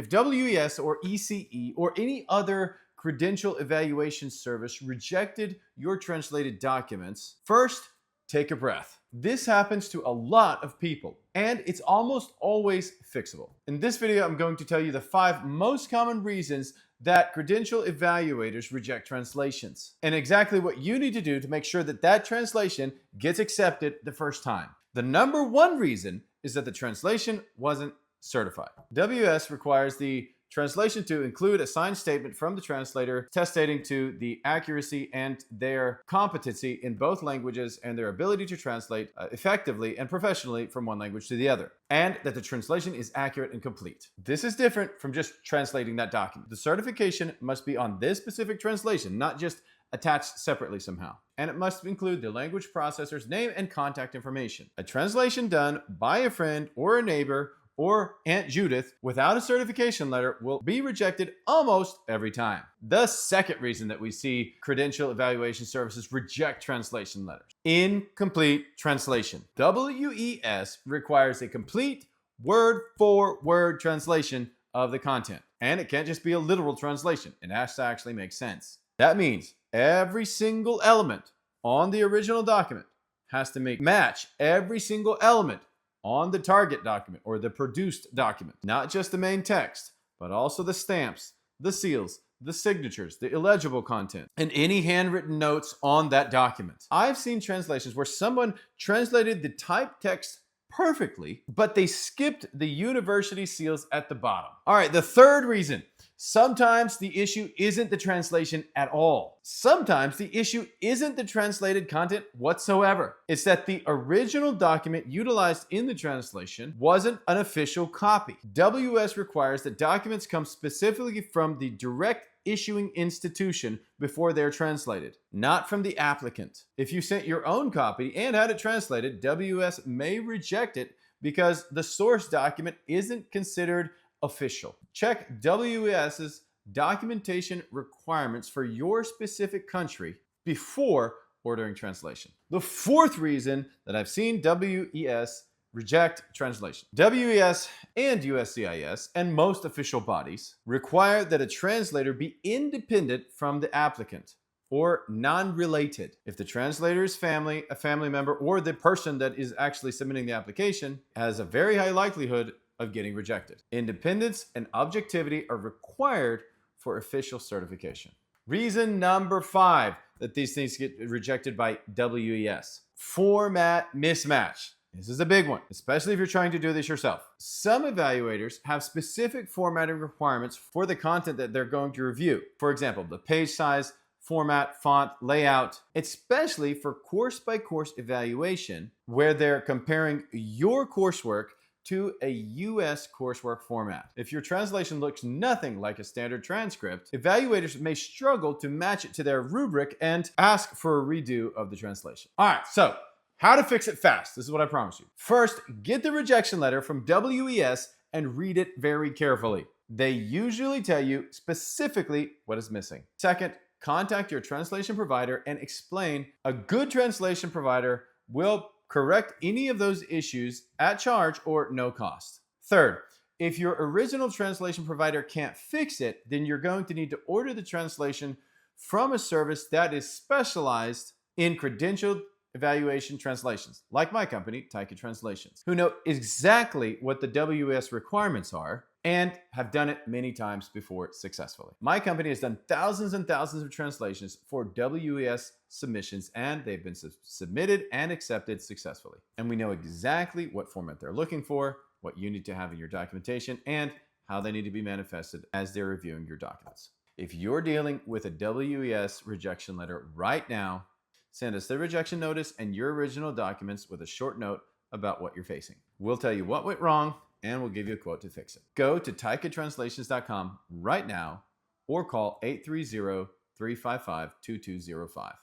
If WES or ECE or any other credential evaluation service rejected your translated documents, first, take a breath. This happens to a lot of people, and it's almost always fixable. In this video, I'm going to tell you the 5 most common reasons that credential evaluators reject translations, and exactly what you need to do to make sure that that translation gets accepted the first time. The number 1 reason is that the translation wasn't certified. WS requires the translation to include a signed statement from the translator attesting to the accuracy and their competency in both languages and their ability to translate effectively and professionally from one language to the other, and that the translation is accurate and complete. This is different from just translating that document. The certification must be on this specific translation, not just attached separately somehow. And it must include the language processor's name and contact information. A translation done by a friend or a neighbor or Aunt Judith without a certification letter will be rejected almost every time. The second reason that we see credential evaluation services reject translation letters: incomplete translation. WES requires a complete word-for-word translation of the content. And it can't just be a literal translation. It has to actually make sense. That means every single element on the original document has to match every single element on the target document or the produced document. Not just the main text, but also the stamps, the seals, the signatures, the illegible content, and any handwritten notes on that document. I've seen translations where someone translated the typed text perfectly, but they skipped the university seals at the bottom. All right, the third reason. Sometimes the issue isn't the translation at all. Sometimes the issue isn't the translated content whatsoever. It's that the original document utilized in the translation wasn't an official copy. WS requires that documents come specifically from the direct issuing institution before they're translated, not from the applicant. If you sent your own copy and had it translated, WS may reject it because the source document isn't considered official. Check WES's documentation requirements for your specific country before ordering translation. The fourth reason that I've seen WES reject translation. WES and USCIS and most official bodies require that a translator be independent from the applicant or non-related. If the translator is a family member, or the person that is actually submitting the application has a very high likelihood of getting rejected. Independence and objectivity are required for official certification. Reason number 5 that these things get rejected by WES: format mismatch. This is a big one, especially if you're trying to do this yourself. Some evaluators have specific formatting requirements for the content that they're going to review. For example, the page size, format, font, layout, especially for course-by-course evaluation, where they're comparing your coursework to a US coursework format. If your translation looks nothing like a standard transcript, evaluators may struggle to match it to their rubric and ask for a redo of the translation. All right, so how to fix it fast. This is what I promise you. First, get the rejection letter from WES and read it very carefully. They usually tell you specifically what is missing. Second, contact your translation provider and explain. A good translation provider will correct any of those issues at charge or no cost. Third, if your original translation provider can't fix it, then you're going to need to order the translation from a service that is specialized in credentialed evaluation translations, like my company, Taika Translations, who know exactly what the WS requirements are and have done it many times before successfully. My company has done thousands and thousands of translations for WES submissions, and they've been submitted and accepted successfully. And we know exactly what format they're looking for, what you need to have in your documentation, and how they need to be manifested as they're reviewing your documents. If you're dealing with a WES rejection letter right now, send us the rejection notice and your original documents with a short note about what you're facing. We'll tell you what went wrong, and we'll give you a quote to fix it. Go to taikatranslations.com right now or call 830-355-2205.